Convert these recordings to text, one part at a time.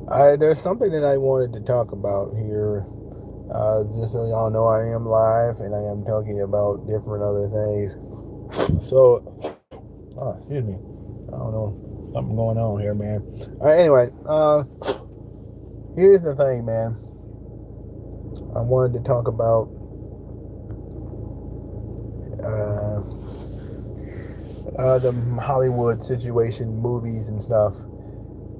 There's something that I wanted to talk about here. Just so y'all know, I am live and I am talking about different other things. So, excuse me. I don't know. Something going on here, man. Anyway, here's the thing, man. I wanted to talk about uh, the Hollywood situation, movies and stuff.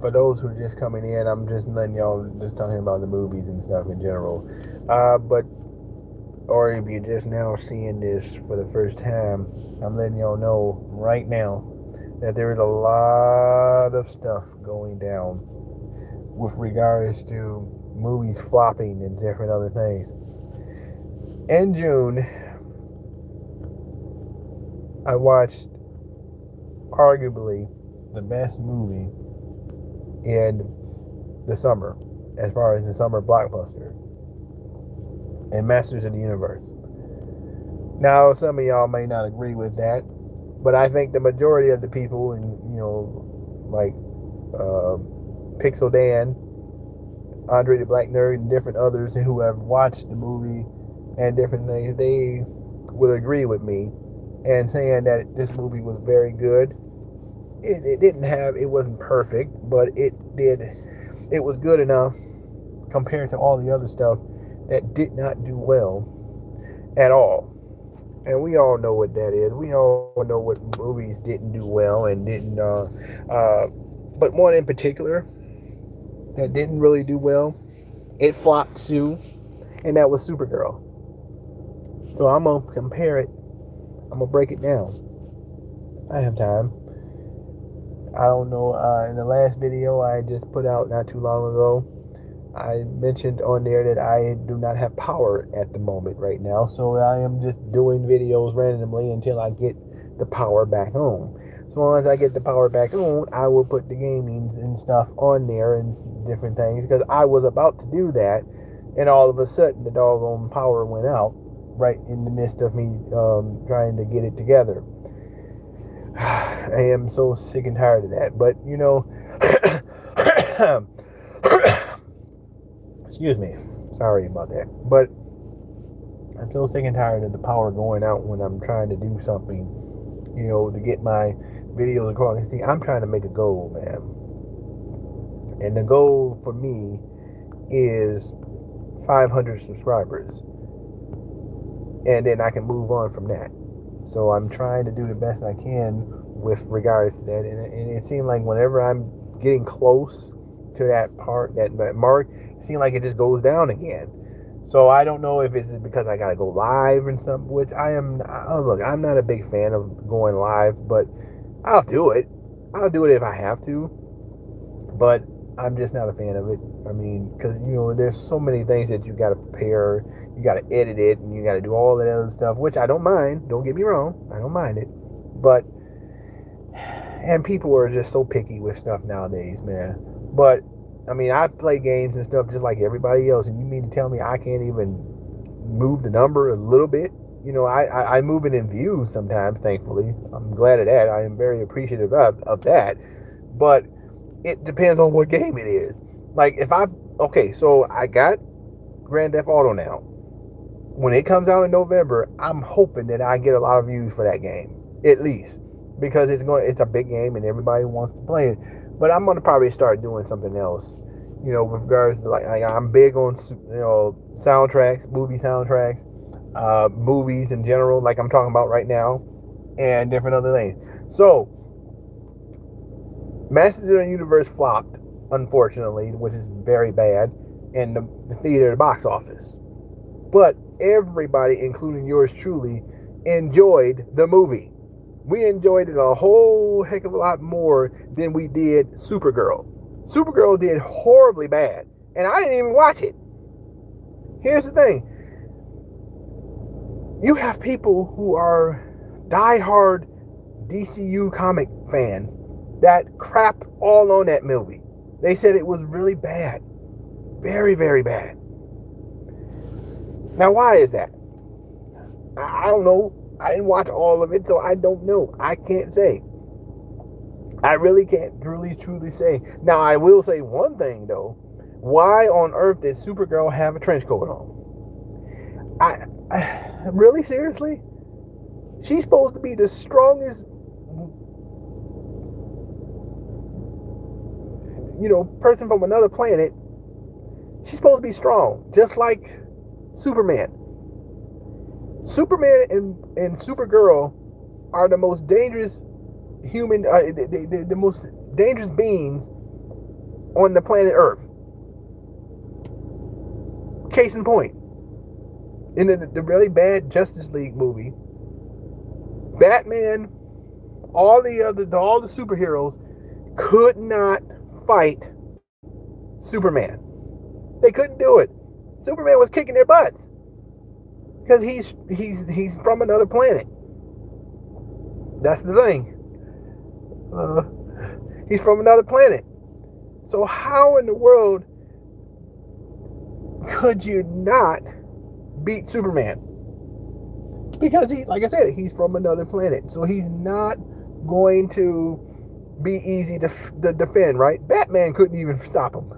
For those who are just coming in, I'm just letting y'all just talking about the movies and stuff in general. But or if you're just now seeing this for the first time, I'm letting y'all know right now that there is a lot of stuff going down with regards to movies flopping and different other things. In June, I watched arguably the best movie in the summer, as far as the summer blockbuster, and Masters of the Universe. Now, some of y'all may not agree with that, but I think the majority of the people, and like Pixel Dan, Andre the Black Nerd, and different others who have watched the movie and different things, they will agree with me and saying that this movie was very good. It wasn't perfect, but it was good enough compared to all the other stuff that did not do well at all. And we all know what that is. We all know what movies didn't do well and didn't, but one in particular that didn't really do well, it flopped too, and that was Supergirl. So I'm gonna compare it. I'm gonna break it down. I have time. I don't know. In the last video I just put out not too long ago, I mentioned on there that I do not have power at the moment right now, so I am just doing videos randomly until I get the power back on. So once I get the power back on, I will put the gamings and stuff on there and different things, because I was about to do that, and all of a sudden the doggone power went out right in the midst of me trying to get it together. I am so sick and tired of that, but excuse me, sorry about that, but I'm so sick and tired of the power going out when I'm trying to do something, to get my videos across. See, I'm trying to make a goal, man, and the goal for me is 500 subscribers, and then I can move on from that. So I'm trying to do the best I can with regards to that, and it seems like whenever I'm getting close to that part, that mark, it seems like it just goes down again. So I don't know if it's because I gotta go live and something, which I am. Look, I'm not a big fan of going live, but I'll do it. I'll do it if I have to, but I'm just not a fan of it. I mean, because there's so many things that you got to prepare, you got to edit it, and you got to do all that other stuff, which I don't mind. Don't get me wrong, I don't mind it, but and people are just so picky with stuff nowadays, man. But I mean, I play games and stuff just like everybody else, and you mean to tell me I can't even move the number a little bit? I move it in views sometimes. Thankfully, I'm glad of that. I am very appreciative of that, but it depends on what game it is. Like if okay, so I got Grand Theft Auto now. When it comes out in November, I'm hoping that I get a lot of views for that game, at least, because it's a big game and everybody wants to play it. But I'm gonna probably start doing something else, with regards to like I'm big on soundtracks, movie soundtracks, movies in general, like I'm talking about right now, and different other things. So Masters of the Universe flopped, unfortunately, which is very bad, in the theater, the box office. But everybody, including yours truly, enjoyed the movie. We enjoyed it a whole heck of a lot more than we did Supergirl. Supergirl did horribly bad, and I didn't even watch it. Here's the thing. You have people who are diehard DCU comic fans that crapped all on that movie. They said it was really bad. Very, very bad. Now, why is that? I don't know. I didn't watch all of it, so I don't know. I can't say. I really can't really truly say. Now, I will say one thing though. Why on earth did Supergirl have a trench coat on? I really seriously? She's supposed to be the strongest, person from another planet. She's supposed to be strong, just like Superman. Superman and Supergirl are the most dangerous human, the most dangerous beings on the planet Earth. Case in point, in the really bad Justice League movie, Batman, all the superheroes could not fight Superman. They couldn't do it. Superman was kicking their butts because he's from another planet. That's the thing. He's from another planet. So how in the world could you not beat Superman? Because like I said, he's from another planet. So he's not going to be easy to defend, right? Batman couldn't even stop him.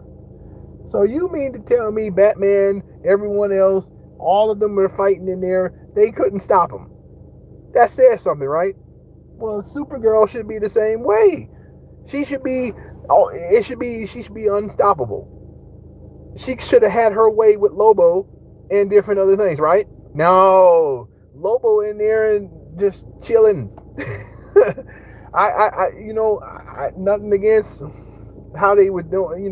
So you mean to tell me Batman, everyone else, all of them were fighting in there, they couldn't stop him? That says something, right? Well, Supergirl should be the same way. She should be unstoppable. She should have had her way with Lobo and different other things, right? No, Lobo in there and just chilling. Nothing against how they were doing.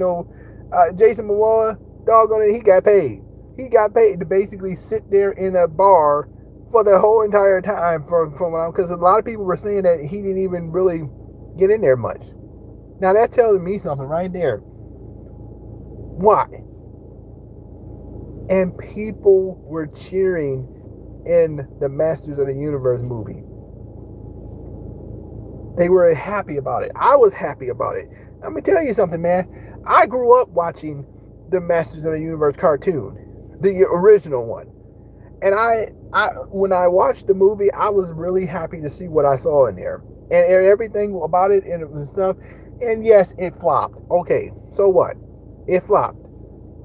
Jason Momoa, doggone it, he got paid. He got paid to basically sit there in a bar for the whole entire time because a lot of people were saying that he didn't even really get in there much. Now that's telling me something right there. Why? And people were cheering in the Masters of the Universe movie. They were happy about it. I was happy about it. Let me tell you something, man. I grew up watching the Masters of the Universe cartoon, the original one. And I when I watched the movie, I was really happy to see what I saw in there and everything about it and stuff. And yes, it flopped. Okay, so what? It flopped.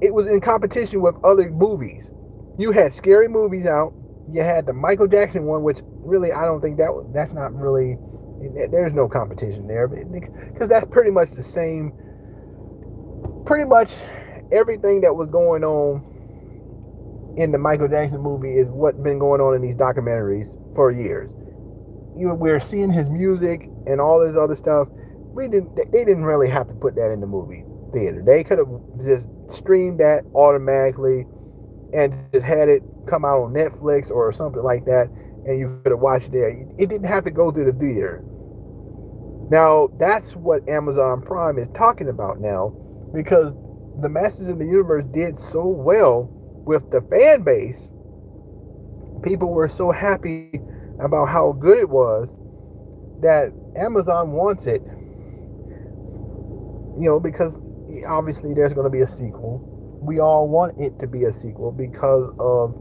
It was in competition with other movies. You had scary movies out. You had the Michael Jackson one, which really I don't think that's not really. There's no competition there, because that's pretty much the same. Pretty much everything that was going on in the Michael Jackson movie is what's been going on in these documentaries for years. We're seeing his music and all this other stuff. They didn't really have to put that in the movie theater. They could have just streamed that automatically and just had it come out on Netflix or something like that, and you could have watched it there. It didn't have to go to the theater. Now, that's what Amazon Prime is talking about now, because the Masters of the Universe did so well with the fan base. People were so happy about how good it was that Amazon wants it, because obviously there's going to be a sequel. We all want it to be a sequel because of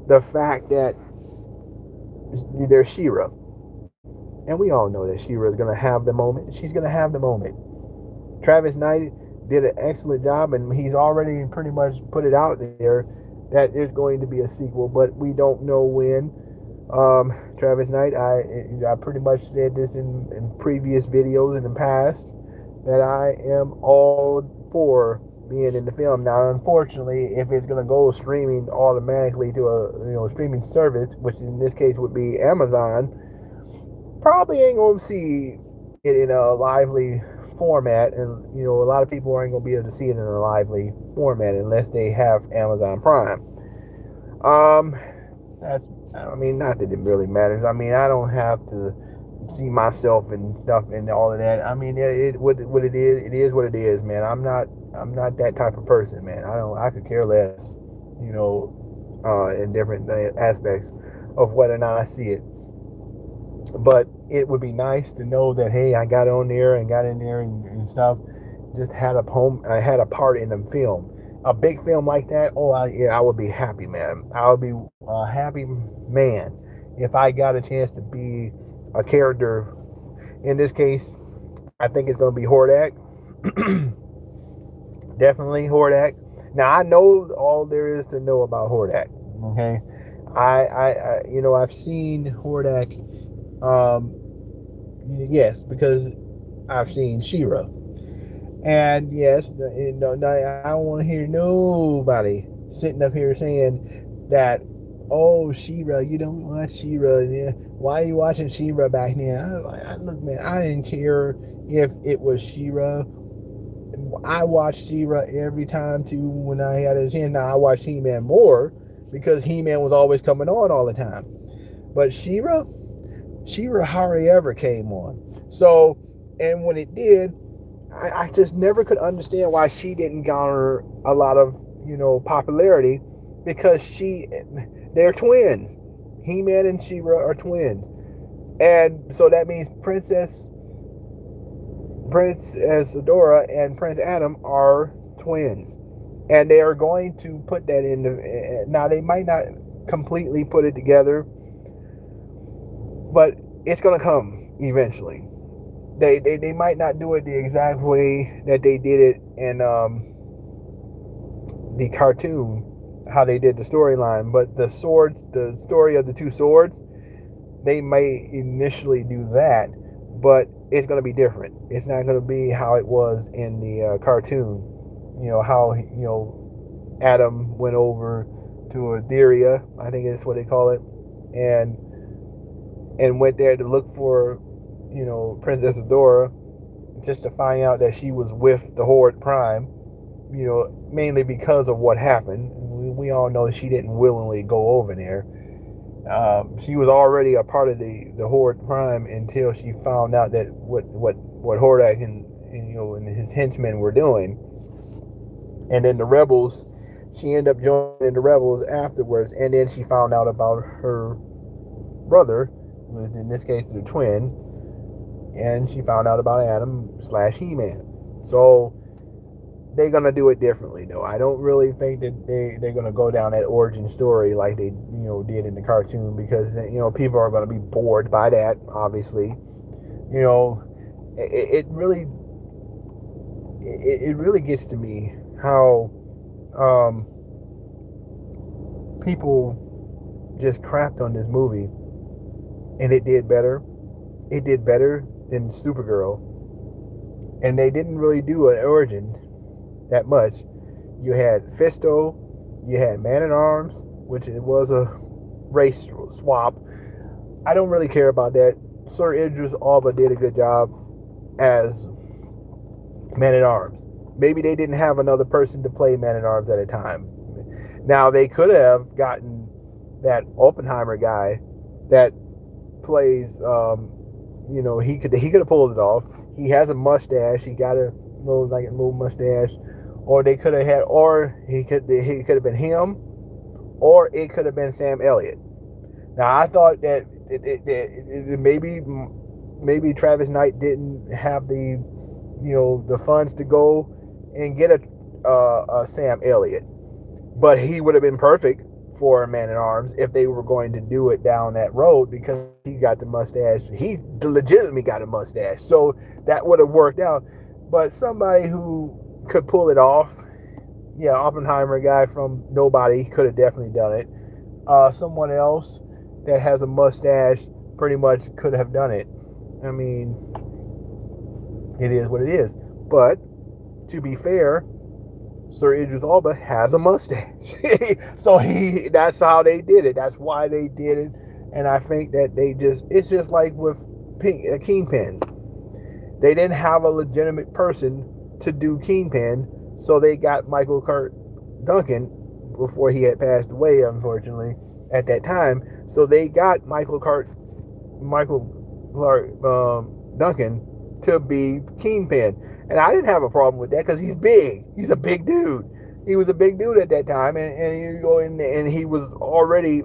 the fact that there's She-Ra. And we all know that She-Ra is going to have the moment. She's going to have the moment. Travis Knight did an excellent job, and he's already pretty much put it out there that there's going to be a sequel, but we don't know when. Travis Knight, I pretty much said this in previous videos in the past, that I am all for being in the film. Now, unfortunately, if it's going to go streaming automatically to a streaming service, which in this case would be Amazon, probably ain't going to see it in a lively format, and a lot of people aren't going to be able to see it in a lively format unless they have Amazon Prime. Not that it really matters. I don't have to see myself and stuff and all of that. What it is what it is, man. I'm not that type of person, man. I could care less, in different aspects of whether or not I see it. But it would be nice to know that, hey, I got on there and got in there and stuff. Just had I had a part in the film. A big film like that, I would be happy, man. I would be a happy man if I got a chance to be a character In this case, I think it's going to be Hordak. Definitely Hordak. Now I know all there is to know about Hordak. Okay, I've seen Hordak. Um, yes, because I've seen She-Ra, and yes, I don't want to hear nobody sitting up here saying that. Oh, She-Ra, you don't watch She-Ra. Yeah. Why are you watching She-Ra back then? Look, man, I didn't care if it was She-Ra. I watched She-Ra every time too when I had a chance. Now I watched He-Man more because He-Man was always coming on all the time. But She-Ra hardly ever came on. So, and when it did, I just never could understand why she didn't garner a lot of popularity, because they're twins. He-Man and She-Ra are twins, and so that means Princess Adora and Prince Adam are twins, and they are going to put that in. Now they might not completely put it together, but it's going to come eventually. They might not do it the exact way that they did it in the cartoon, how they did the storyline, but the story of the two swords, they may initially do that, but it's going to be different. It's not going to be how it was in the cartoon. How Adam went over to Etheria, I think is what they call it, and went there to look for Princess Adora, just to find out that she was with the Horde Prime, mainly because of what happened. We all know she didn't willingly go over there. She was already a part of the Horde Prime until she found out that what Hordak and his henchmen were doing. And then the rebels, she ended up joining the rebels afterwards, and then she found out about her brother, who was in this case the twin, and she found out about Adam / He-Man. So they're gonna do it differently, though. I don't really think that they're gonna go down that origin story like they did in the cartoon, because people are gonna be bored by that. Obviously, it really gets to me how people just crapped on this movie, and it did better. It did better than Supergirl, and they didn't really do an origin that much. You had Fisto, you had Man-at-Arms, which it was a race swap. I don't really care about that. Sir Idris Elba did a good job as Man-at-Arms. Maybe they didn't have another person to play Man-at-Arms at a time. Now they could have gotten that Oppenheimer guy that plays. He could have pulled it off. He has a mustache. He got a little mustache. Or they could have had, or he could have been him, or it could have been Sam Elliott. Now I thought that maybe Travis Knight didn't have the funds to go and get a Sam Elliott, but he would have been perfect for Man-at-Arms if they were going to do it down that road, because he got the mustache. He legitimately got a mustache, so that would have worked out. But somebody who could pull it off, Oppenheimer guy from nobody could have definitely done it. Someone else that has a mustache pretty much could have done it. I mean, it is what it is. But to be fair, Sir Idris Elba has a mustache. So that's how they did it. That's why they did it. And I think that it's just like with Kingpin. They didn't have a legitimate person to do Kingpin, so they got Michael Clark Duncan before he had passed away, unfortunately, at that time. So they got Michael Clark Duncan to be Kingpin. And I didn't have a problem with that, because he's big. He's a big dude. He was a big dude at that time, and he was already,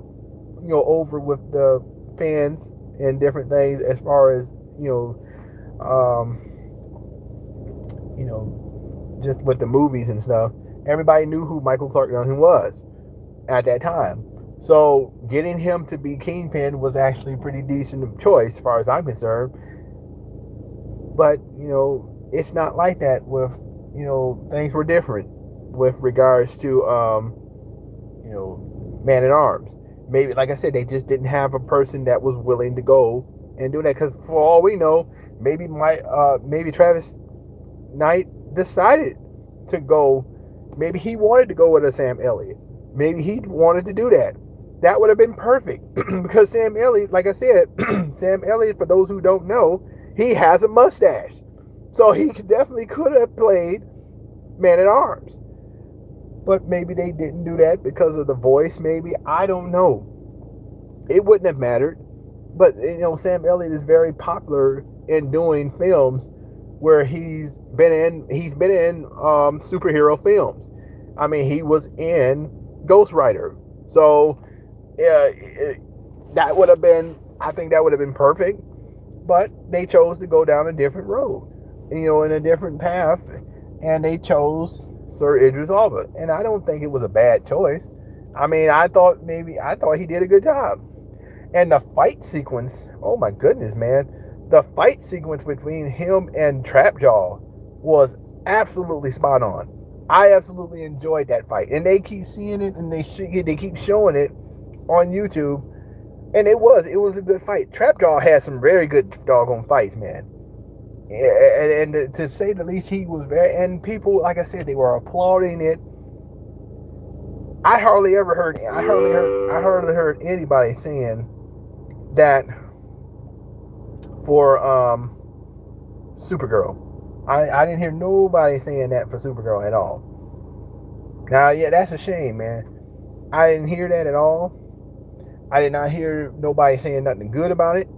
over with the fans and different things as far as just with the movies and stuff. Everybody knew who Michael Clark Duncan was at that time. So getting him to be Kingpin was actually a pretty decent choice, as far as I'm concerned. But, it's not like that with, things were different with regards to, Man at Arms. Maybe, like I said, they just didn't have a person that was willing to go and do that. Because for all we know, maybe Travis Knight decided to go. Maybe he wanted to go with a Sam Elliott. Maybe he wanted to do that. That would have been perfect because Sam Elliott, like I said, Sam Elliott, for those who don't know, he has a mustache. So he definitely could have played Man at Arms. But maybe they didn't do that because of the voice, maybe. I don't know. It wouldn't have mattered. But, Sam Elliott is very popular in doing films where he's been in superhero films. I mean, he was in Ghost Rider. So, yeah, that would have been, I think that would have been perfect. But they chose to go down a different road, in a different path. And they chose Sir Idris Elba. And I don't think it was a bad choice. I mean, I thought he did a good job. And the fight sequence, oh my goodness, man. The fight sequence between him and Trapjaw was absolutely spot on. I absolutely enjoyed that fight. And they keep seeing it and they keep showing it on YouTube. And it was a good fight. Trapjaw had some very good doggone fights, man. And to say the least, he was and people, like I said, they were applauding it. I hardly heard anybody saying that for Supergirl. I didn't hear nobody saying that for Supergirl at all. Now, yeah, that's a shame, man. I didn't hear that at all. I did not hear nobody saying nothing good about it.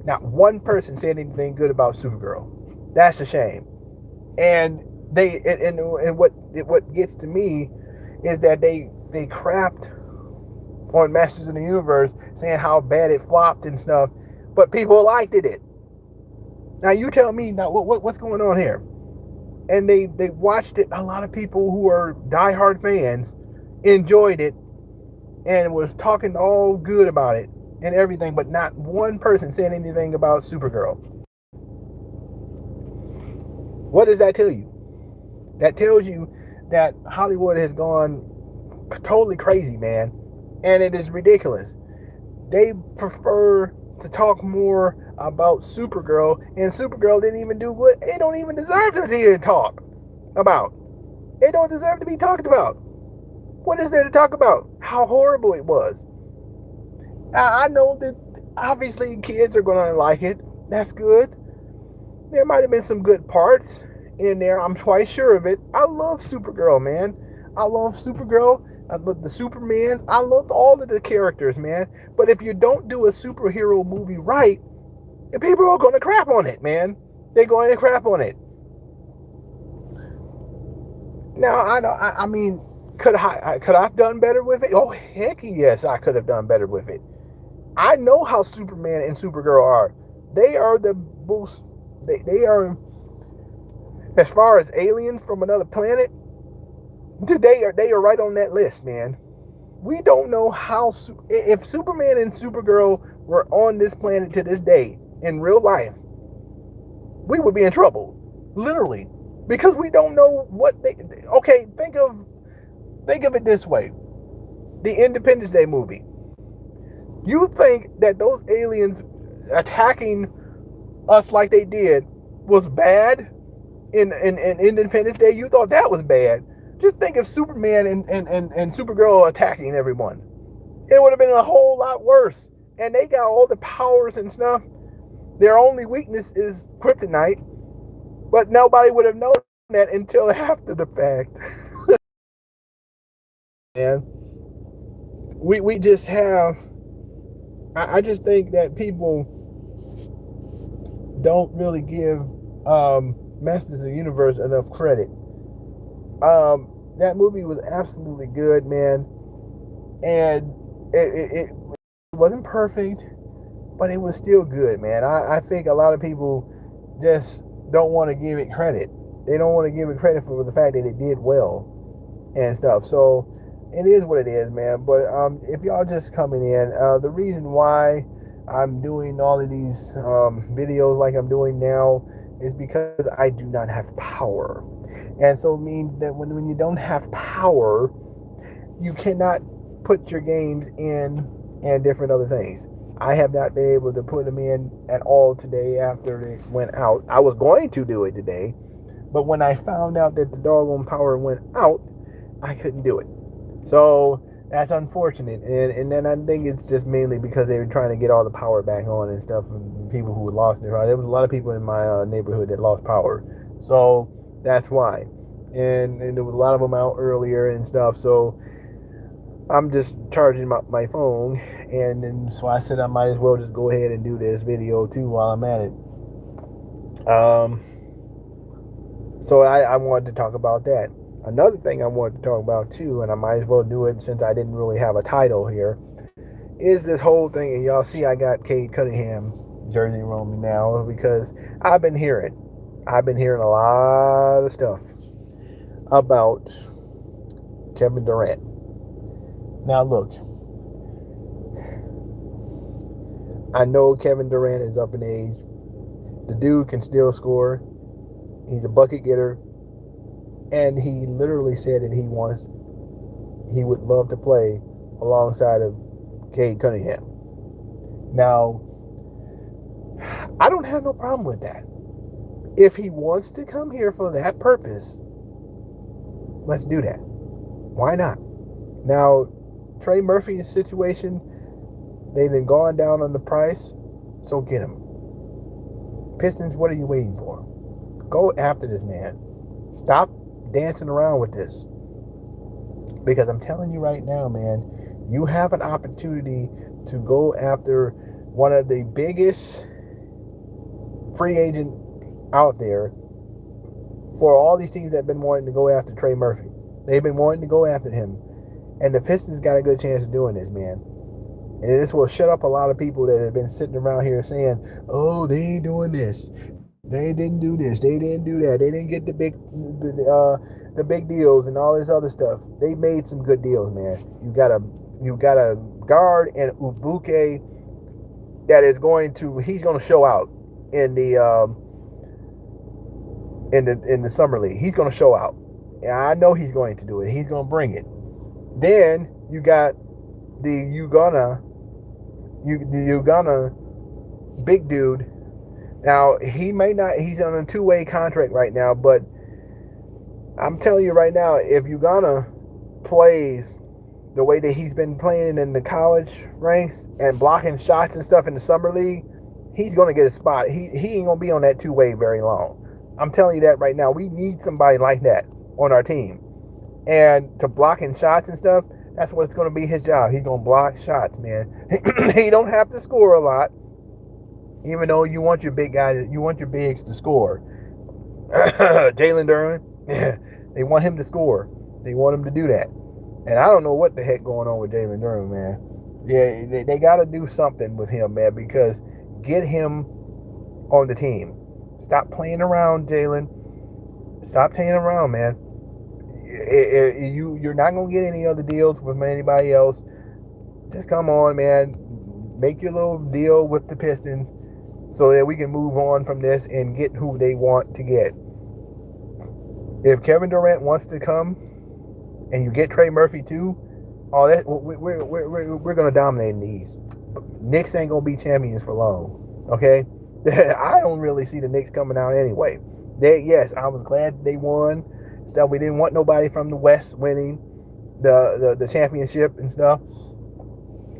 Not one person said anything good about Supergirl. That's a shame. And what gets to me is that they crapped on Masters of the Universe, saying how bad it flopped and stuff, but people liked it. Now you tell me now what's going on here? And they watched it. A lot of people who are diehard fans enjoyed it and was talking all good about it and everything, but not one person said anything about Supergirl. What does that tell you? That tells you that Hollywood has gone totally crazy, man, and it is ridiculous. They prefer to talk more about Supergirl, and Supergirl didn't even do what they don't even deserve to be talk about. They don't deserve to be talked about. What is there to talk about? How horrible it was. I know that obviously kids are going to like it. That's good. There might have been some good parts in there. I'm quite sure of it. I love Supergirl, man. I love Supergirl. I love the Superman. I love all of the characters, man. But if you don't do a superhero movie right, people are going to crap on it, man. They're going to crap on it. Now, I mean, could I have done better with it? Oh, heck yes, I could have done better with it. I know how Superman and Supergirl are. They are the most, they are, as far as aliens from another planet, they are right on that list, man. We don't know how, if Superman and Supergirl were on this planet to this day, in real life, we would be in trouble. Literally. Because we don't know what okay, think of it this way. The Independence Day movie. You think that those aliens attacking us like they did was bad in Independence Day? You thought that was bad. Just think of Superman and Supergirl attacking everyone. It would have been a whole lot worse. And they got all the powers and stuff. Their only weakness is kryptonite. But nobody would have known that until after the fact. And we just have, I just think that people don't really give Masters of the Universe enough credit. That movie was absolutely good, man. And it wasn't perfect, but it was still good, man. I think a lot of people just don't want to give it credit. They don't want to give it credit for the fact that it did well and stuff. So it is what it is, man. But if y'all just coming in, the reason why I'm doing all of these videos like I'm doing now is because I do not have power. And so it means that when you don't have power, you cannot put your games in and different other things. I have not been able to put them in at all today after it went out. I was going to do it today, but when I found out that the doggone power went out, I couldn't do it. So that's unfortunate. And then I think it's just mainly because they were trying to get all the power back on and stuff from people who had lost their power. There was a lot of people in my neighborhood that lost power. So that's why. And there was a lot of them out earlier and stuff. So I'm just charging my phone. And then so I said I might as well just go ahead and do this video too while I'm at it. So I wanted to talk about that. Another thing I wanted to talk about too, and I might as well do it since I didn't really have a title here, is this whole thing. And y'all see I got Cade Cunningham jersey roaming now because I've been hearing a lot of stuff about Kevin Durant. Now look, I know Kevin Durant is up in age. The dude can still score. He's a bucket getter. And he literally said that he would love to play alongside of Cade Cunningham. Now, I don't have no problem with that. If he wants to come here for that purpose, let's do that. Why not? Now, Trey Murphy's situation, they've been gone down on the price, so get him. Pistons, what are you waiting for? Go after this man. Stop dancing around with this, because I'm telling you right now, man, you have an opportunity to go after one of the biggest free agent out there for all these teams that have been wanting to go after Trey Murphy. They've been wanting to go after him, and the Pistons got a good chance of doing this, man. And this will shut up a lot of people that have been sitting around here saying, oh, they ain't doing this, they didn't do this, they didn't do that, they didn't get the big deals and all this other stuff. They made some good deals, man. You got a guard and Ubuke that is he's going to show out in the summer league. He's going to show out, and I know he's going to do it. He's going to bring it. Then you got the Uganda big dude. Now, he's on a two-way contract right now, but I'm telling you right now, if Uganda plays the way that he's been playing in the college ranks and blocking shots and stuff in the summer league, he's going to get a spot. He ain't going to be on that two-way very long. I'm telling you that right now. We need somebody like that on our team. And to blocking shots and stuff, that's what it's going to be his job. He's going to block shots, man. He don't have to score a lot. Even though you want your big guys, you want your bigs to score. Jalen Duren, they want him to score. They want him to do that. And I don't know what the heck going on with Jalen Duren, man. Yeah, they got to do something with him, man, because get him on the team. Stop playing around, Jalen. Stop playing around, man. You're not going to get any other deals with anybody else. Just come on, man. Make your little deal with the Pistons so that we can move on from this and get who they want to get. If Kevin Durant wants to come and you get Trey Murphy too, all that we're going to dominate in the East. Knicks ain't going to be champions for long, okay? I don't really see the Knicks coming out anyway. Yes, I was glad they won. Stuff, we didn't want nobody from the West winning the championship and stuff.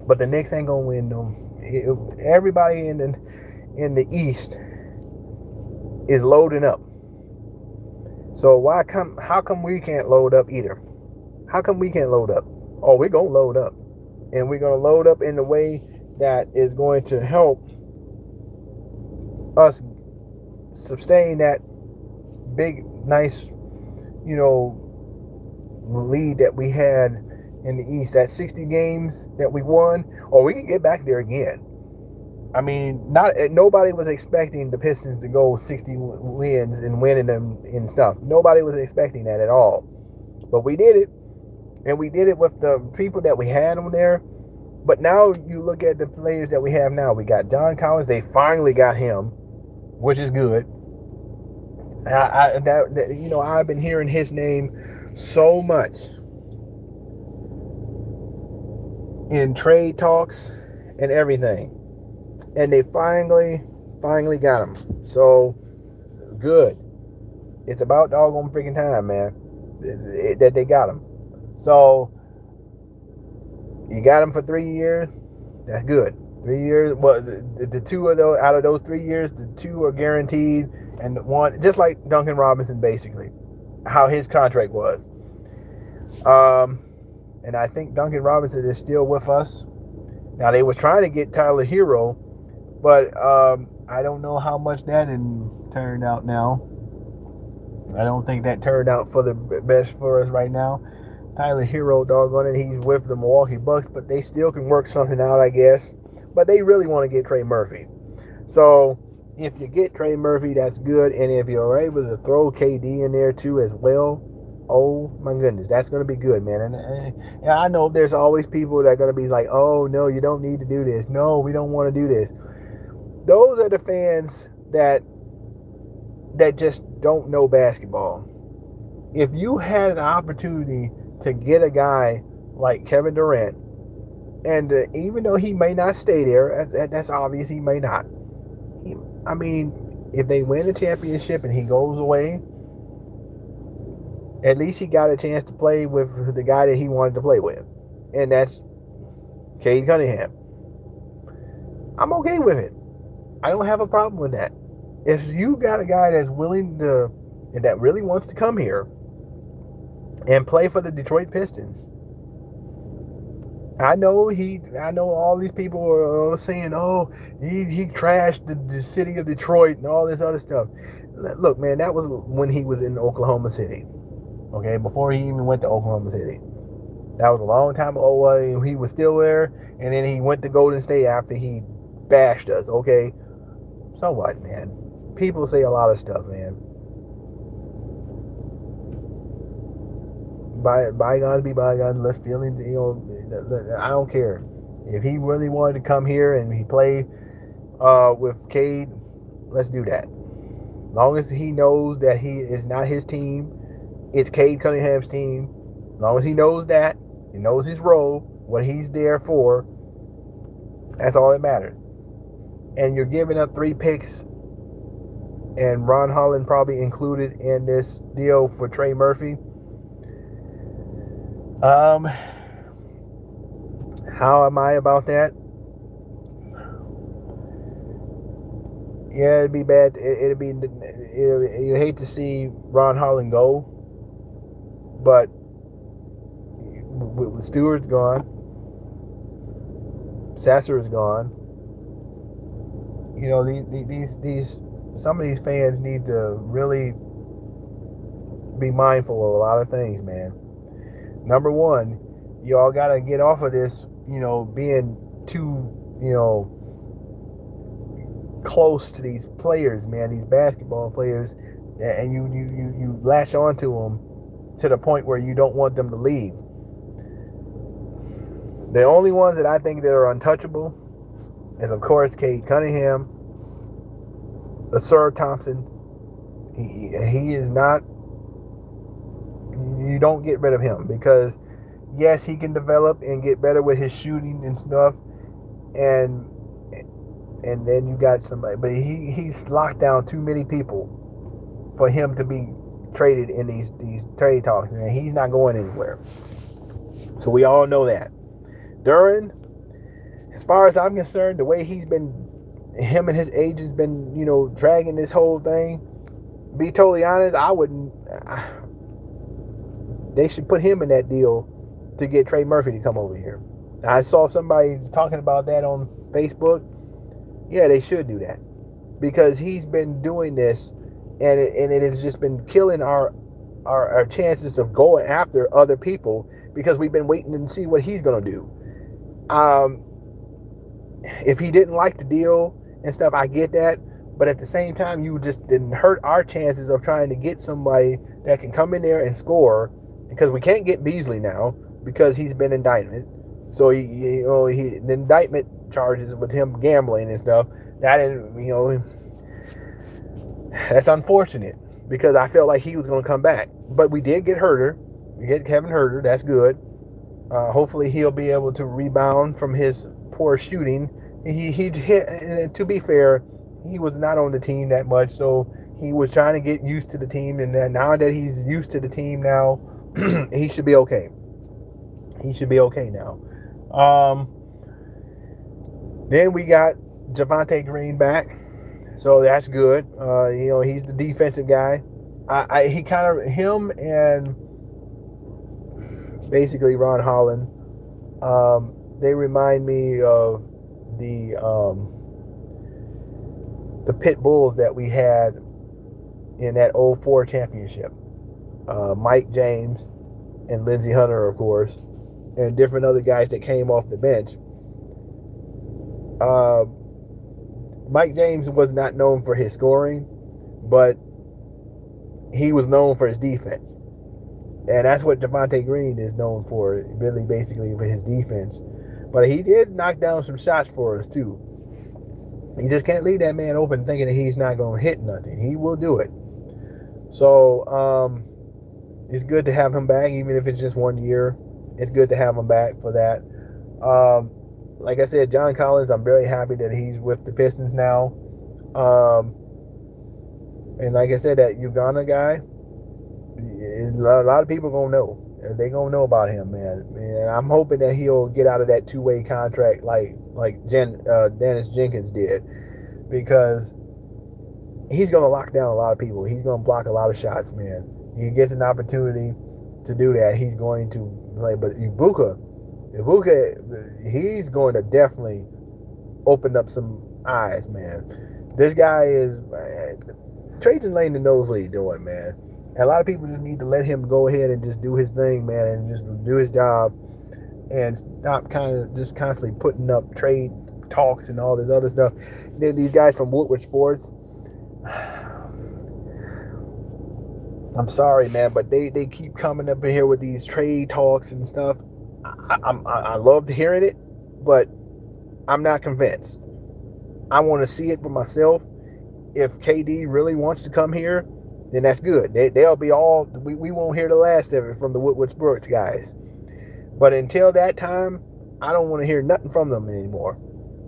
But the Knicks ain't gonna win them. Everybody in the East is loading up. So how come we can't load up either? How come we can't load up? Oh, we're gonna load up, and we're gonna load up in a way that is going to help us sustain that big, nice, lead that we had in the East. That 60 games that we won, or we can get back there again. I mean, nobody was expecting the Pistons to go 60 wins and winning them and stuff. Nobody was expecting that at all. But we did it, and we did it with the people that we had on there. But now you look at the players that we have now. We got John Collins. They finally got him, which is good. I've been hearing his name so much in trade talks and everything, and they finally got him. So good. It's about doggone freaking time, man, that they got him. So you got him for 3 years. That's good. 3 years. Well, the two of those out of those 3 years, the two are guaranteed, and the one just like Duncan Robinson, basically, how his contract was. And I think Duncan Robinson is still with us. Now they were trying to get Tyler Hero, but I don't know how much that turned out now. I don't think that turned out for the best for us right now. Tyler Hero, doggone it, he's with the Milwaukee Bucks, but they still can work something out, I guess. But they really want to get Trey Murphy. So if you get Trey Murphy, that's good. And if you're able to throw KD in there too as well, oh my goodness, that's going to be good, man. And I know there's always people that are going to be like, oh no, you don't need to do this. No, we don't want to do this. Those are the fans that just don't know basketball. If you had an opportunity to get a guy like Kevin Durant, and even though he may not stay there, that's obvious, he may not. I mean, if they win the championship and he goes away, at least he got a chance to play with the guy that he wanted to play with, and that's Cade Cunningham. I'm okay with it. I don't have a problem with that. If you got a guy that's willing to, and that really wants to come here and play for the Detroit Pistons, I know all these people are saying, oh, he trashed the city of Detroit and all this other stuff. Look, man, that was when he was in Oklahoma City. Okay, before he even went to Oklahoma City. That was a long time ago. He was still there, and then he went to Golden State after he bashed us. Okay, so what, man? People say a lot of stuff, man. Bygones be bygones. Let's feelings, I don't care. If he really wanted to come here and he play with Cade, let's do that. As long as he knows that he is not his team, it's Cade Cunningham's team. As long as he knows that, he knows his role, what he's there for, that's all that matters. And you're giving up 3 picks, and Ron Holland probably included in this deal for Trey Murphy. How am I about that? Yeah, it'd be bad. You hate to see Ron Holland go, but with Stewart's gone, Sasser is gone. These some of these fans need to really be mindful of a lot of things, man. Number one, y'all gotta get off of this, being too, close to these players, man, these basketball players, and you latch onto them to the point where you don't want them to leave. The only ones that I think that are untouchable is, of course, Cade Cunningham, Sir Thompson. He is not. You don't get rid of him, because yes, he can develop and get better with his shooting and stuff, and then you got somebody, but he's locked down too many people for him to be traded in these trade talks, and he's not going anywhere. So we all know that. Duran, as far as I'm concerned, the way him and his agent's been, dragging this whole thing, be totally honest, they should put him in that deal to get Trey Murphy to come over here. I saw somebody talking about that on Facebook. Yeah, they should do that, because he's been doing this, and it has just been killing our chances of going after other people, because we've been waiting to see what he's going to do. If he didn't like the deal and stuff, I get that, but at the same time, you just didn't hurt our chances of trying to get somebody that can come in there and score, because we can't get Beasley now because he's been indicted. So the indictment charges with him gambling and stuff. That is, that's unfortunate, because I felt like he was going to come back. But we did get Herter. We get Kevin Herter. That's good. Hopefully he'll be able to rebound from his poor shooting. He hit, and to be fair, he was not on the team that much, so he was trying to get used to the team. And then now that he's used to the team now, he should be okay. He should be okay now. Then we got Javonte Green back, so that's good. He's the defensive guy. He kind of, him and basically Ron Holland, they remind me of the pit bulls that we had in that 04 championship. Mike James and Lindsey Hunter, of course, and different other guys that came off the bench. Mike James was not known for his scoring, but he was known for his defense. And that's what Javonte Green is known for, really basically for his defense. But he did knock down some shots for us, too. You just can't leave that man open thinking that he's not going to hit nothing. He will do it. So, it's good to have him back, even if it's just 1 year. It's good to have him back for that. Like I said, John Collins, I'm very happy that he's with the Pistons now. And like I said, that Uganda guy, a lot of people going to know. They going to know about him, man. And I'm hoping that he'll get out of that two-way contract like Dennis Jenkins did, because he's going to lock down a lot of people. He's going to block a lot of shots, man. He gets an opportunity to do that, he's going to play. But Ibuka, he's going to definitely open up some eyes, man. This guy is, Trajan Lane knows what he's doing, man. And a lot of people just need to let him go ahead and just do his thing, man, and just do his job and stop kind of just constantly putting up trade talks and all this other stuff. These guys from Woodward Sports, I'm sorry, man, but they keep coming up in here with these trade talks and stuff. I love hearing it, but I'm not convinced. I want to see it for myself. If KD really wants to come here, then that's good. They'll be all, we won't hear the last of it from the Woodward Sports guys. But until that time, I don't want to hear nothing from them anymore,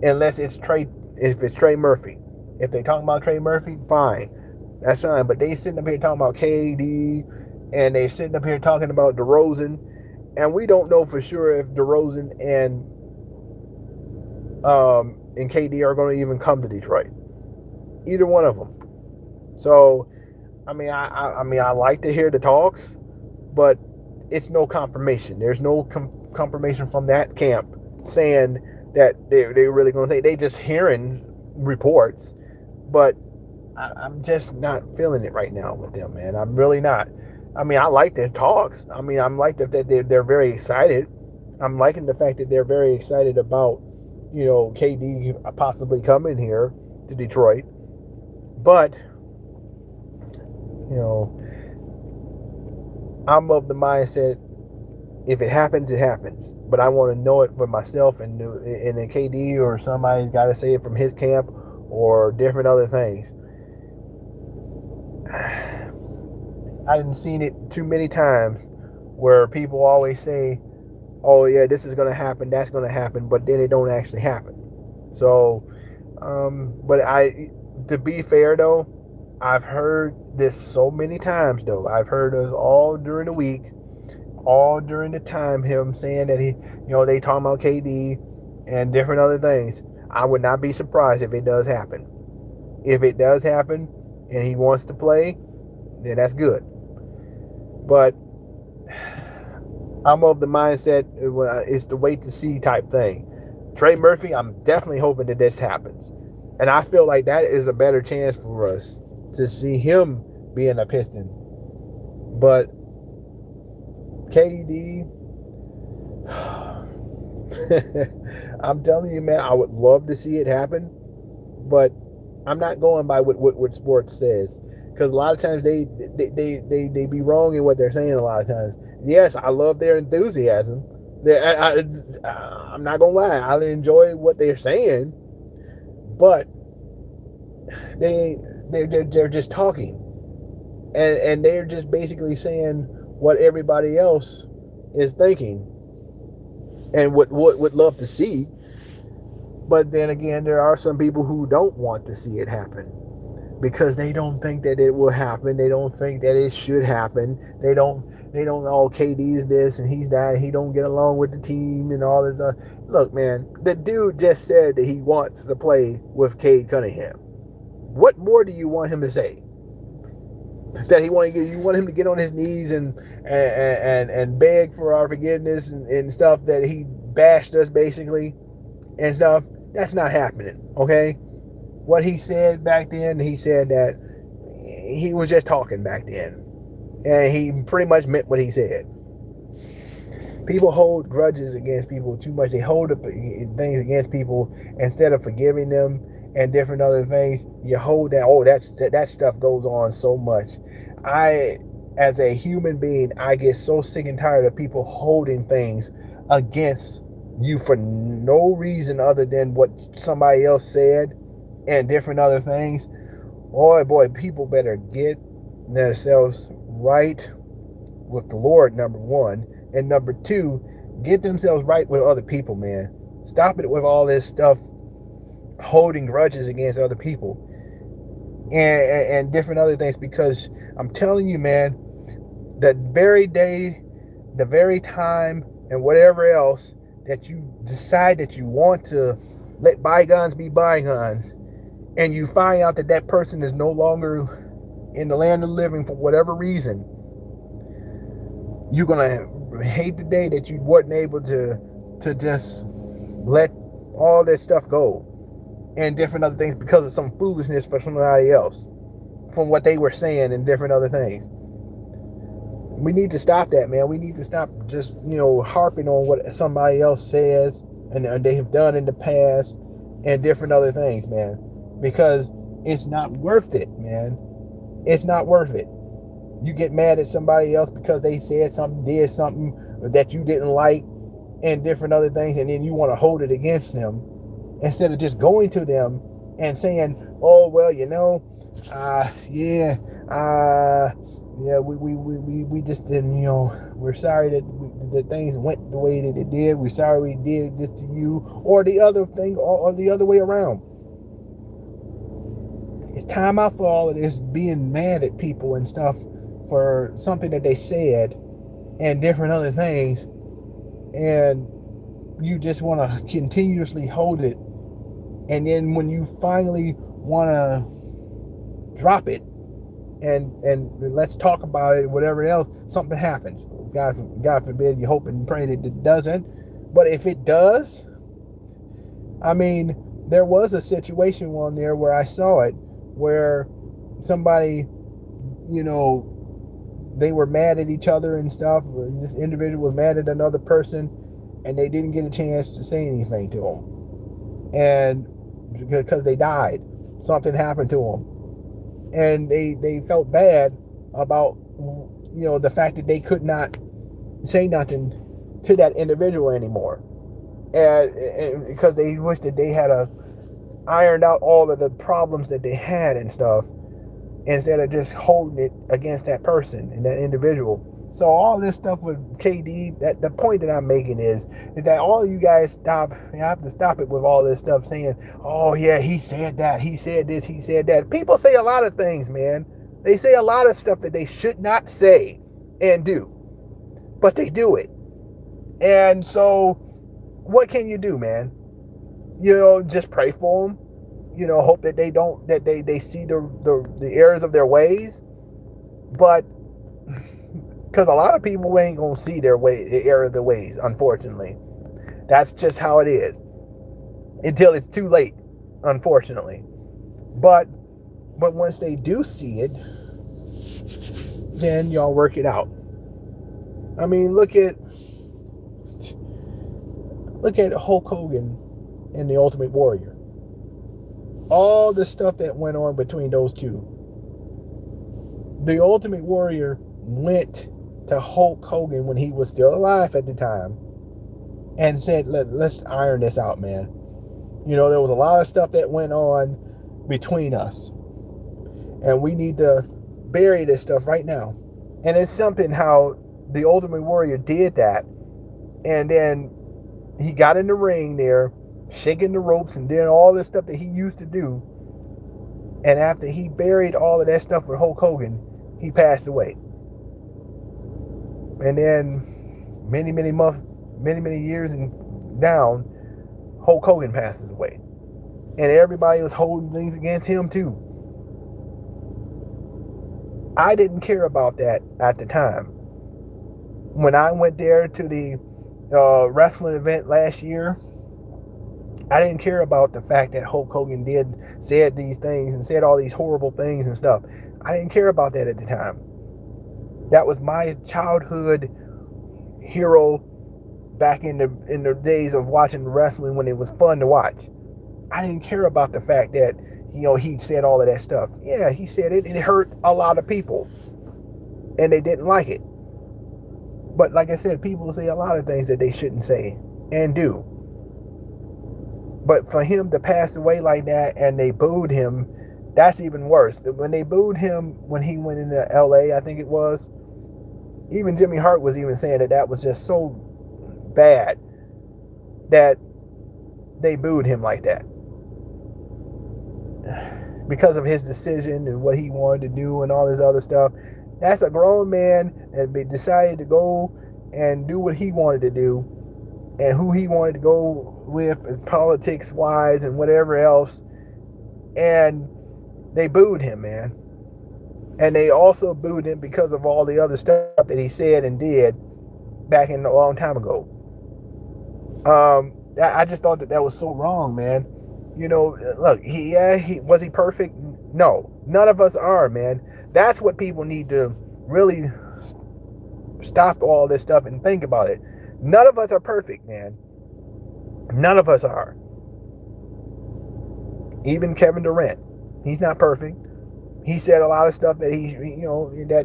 unless it's Trey Murphy. If they talking about Trey Murphy, fine, that's fine. But they sitting up here talking about KD, and they sitting up here talking about DeRozan, and we don't know for sure if DeRozan and KD are going to even come to Detroit. Either one of them. So, I like to hear the talks, but it's no confirmation. There's no confirmation from that camp saying that they're really going to say. They just hearing reports, but I'm just not feeling it right now with them, man. I'm really not. I like their talks. I'm like that they're very excited. I'm liking the fact that they're very excited about, KD possibly coming here to Detroit. But, I'm of the mindset, if it happens, it happens. But I want to know it for myself, and then KD or somebody's got to say it from his camp or different other things. I didn't seen it too many times where people always say, oh yeah, this is going to happen, that's going to happen, but then it don't actually happen. So, but to be fair though, I've heard this so many times though. I've heard us all during the week, all during the time, him saying that he, they talking about KD and different other things. I would not be surprised if it does happen. If it does happen and he wants to play, then that's good. But I'm of the mindset it's the wait to see type thing. Trey Murphy, I'm definitely hoping that this happens. And I feel like that is a better chance for us to see him being a Piston. But KD, I'm telling you, man, I would love to see it happen. But I'm not going by what sports says. Because a lot of times they be wrong in what they're saying a lot of times. Yes, I love their enthusiasm. I'm not going to lie. I enjoy what they're saying. But they're just talking. and they're just basically saying what everybody else is thinking and what would love to see. But then again, there are some people who don't want to see it happen because they don't think that it will happen. They don't think that it should happen. They don't know KD's this and he's that. And he don't get along with the team and all this. Look, man, the dude just said that he wants to play with Cade Cunningham. What more do you want him to say? That you want him to get on his knees and beg for our forgiveness and stuff, that he bashed us basically and stuff. That's not happening, okay? What he said back then, he said that he was just talking back then, and he pretty much meant what he said. People hold grudges against people too much. They hold up things against people instead of forgiving them and different other things. You hold that. Oh, that stuff goes on so much. As a human being, I get so sick and tired of people holding things against you for no reason other than what somebody else said and different other things. Boy, people better get themselves right with the Lord, number one. And number two, get themselves right with other people, man. Stop it with all this stuff, holding grudges against other people and different other things, because I'm telling you, man, that very day, the very time, and whatever else that you decide that you want to let bygones be bygones, and you find out that that person is no longer in the land of the living for whatever reason, you're gonna hate the day that you weren't able to just let all that stuff go and different other things because of some foolishness for somebody else, from what they were saying and different other things. We need to stop that, man. We need to stop just, harping on what somebody else says and they have done in the past and different other things, man, because it's not worth it, man. It's not worth it. You get mad at somebody else because they said something, did something that you didn't like and different other things, and then you want to hold it against them instead of just going to them and saying, oh, well, we just didn't, we're sorry that things went the way that it did. We're sorry we did this to you, or the other thing, or the other way around. It's time out for all of this being mad at people and stuff for something that they said and different other things, and you just want to continuously hold it, and then when you finally want to drop it and let's talk about it, whatever else, something happens. God forbid, you hope and pray that it doesn't, but if it does, I mean, there was a situation on there where I saw it where somebody, they were mad at each other and stuff. This individual was mad at another person, and they didn't get a chance to say anything to him, and because they died, something happened to them, and they felt bad about the fact that they could not say nothing to that individual anymore, and because they wished that they had ironed out all of the problems that they had and stuff, instead of just holding it against that person and that individual. So all this stuff with KD, that the point that I'm making is that all of you guys stop. You have to stop it with all this stuff saying, oh yeah, he said that, he said this, he said that. People say a lot of things, man. They say a lot of stuff that they should not say and do, but they do it. And so what can you do, man? Just pray for them. Hope that they don't, that they see the errors of their ways. But because a lot of people ain't gonna see the error of their ways, unfortunately. That's just how it is. Until it's too late, unfortunately. But once they do see it, then y'all work it out. I mean, look at Hulk Hogan and the Ultimate Warrior. All the stuff that went on between those two. The Ultimate Warrior went to Hulk Hogan when he was still alive at the time and said, let's iron this out, man. There was a lot of stuff that went on between us, and we need to bury this stuff right now. And it's something how the Ultimate Warrior did that. And then he got in the ring there, shaking the ropes and doing all this stuff that he used to do. And after he buried all of that stuff with Hulk Hogan, he passed away. And then many years down, Hulk Hogan passes away. And everybody was holding things against him too. I didn't care about that at the time. When I went there to the wrestling event last year, I didn't care about the fact that Hulk Hogan said these things and said all these horrible things and stuff. I didn't care about that at the time. That was my childhood hero back in the days of watching wrestling when it was fun to watch. I didn't care about the fact that, he said all of that stuff. Yeah, he said it. It hurt a lot of people. And they didn't like it. But like I said, people say a lot of things that they shouldn't say and do. But for him to pass away like that and they booed him, that's even worse. When they booed him when he went into LA, I think it was, even Jimmy Hart was even saying that was just so bad that they booed him like that. Because of his decision and what he wanted to do and all this other stuff. That's a grown man that decided to go and do what he wanted to do and who he wanted to go with politics wise and whatever else. And they booed him, man. And they also booed him because of all the other stuff that he said and did back in a long time ago. I just thought that was so wrong, man. Look, was he perfect? No, none of us are, man. That's what people need to really stop all this stuff and think about it. None of us are perfect, man. None of us are. Even Kevin Durant, he's not perfect. He said a lot of stuff that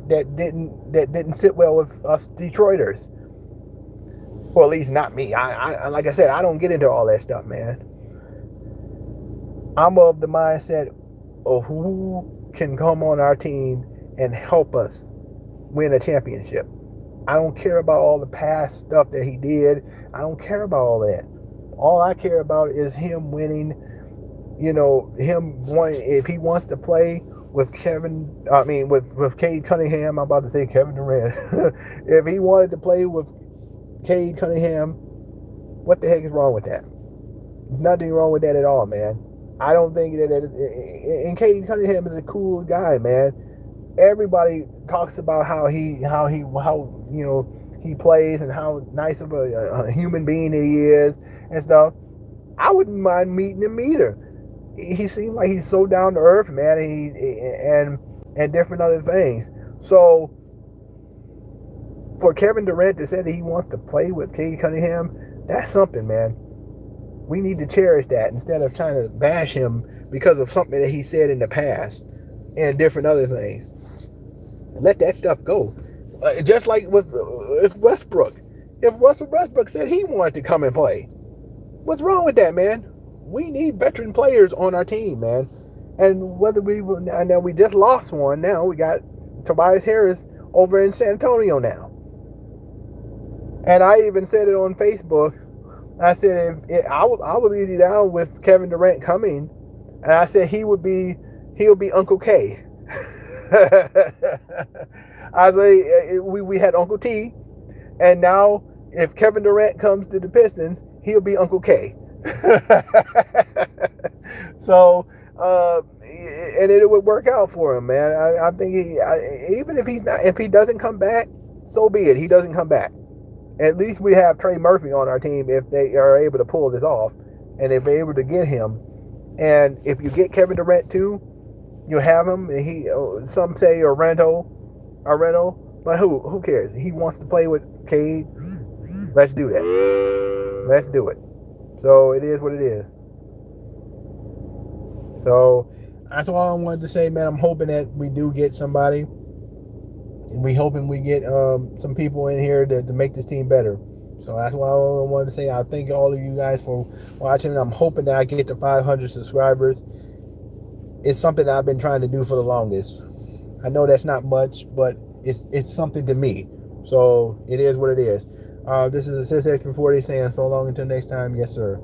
that didn't sit well with us Detroiters. Well, at least not me. I like I said, I don't get into all that stuff, man. I'm of the mindset of who can come on our team and help us win a championship. I don't care about all the past stuff that he did. I don't care about all that. All I care about is him winning. Him wanting, if he wants to play with with Cade Cunningham. I'm about to say Kevin Durant. If he wanted to play with Cade Cunningham, what the heck is wrong with that? Nothing wrong with that at all, man. I don't think that and Cade Cunningham is a cool guy, man. Everybody talks about how he plays and how nice of a human being he is and stuff. I wouldn't mind meeting him either. He seemed like he's so down to earth, man, and different other things. So for Kevin Durant to say that he wants to play with Cade Cunningham, that's something, man. We need to cherish that instead of trying to bash him because of something that he said in the past and different other things. Let that stuff go. Just like with Westbrook. If Russell Westbrook said he wanted to come and play, what's wrong with that, man? We need veteran players on our team, man. And I know we just lost one now. We got Tobias Harris over in San Antonio now. And I even said it on Facebook. I said I would be down with Kevin Durant coming, and I said he'll be Uncle K. I say we had Uncle T, and now if Kevin Durant comes to the Pistons, he'll be Uncle K. So and it would work out for him, man. I think even if he doesn't come back, so be it. He doesn't come back. At least we have Trey Murphy on our team if they are able to pull this off, and if they're able to get him. And if you get Kevin Durant too, you have him. And some say a rental, but who cares? He wants to play with Cade. Let's do that. Let's do it. So it is what it is. So that's all I wanted to say, man. I'm hoping that we do get somebody. We hoping we get some people in here to make this team better. So that's what I wanted to say. I thank all of you guys for watching. I'm hoping that I get to 500 subscribers. It's something that I've been trying to do for the longest. I know that's not much, but it's something to me. So it is what it is. This is Assist Expert 40 saying so long until next time. Yes, sir.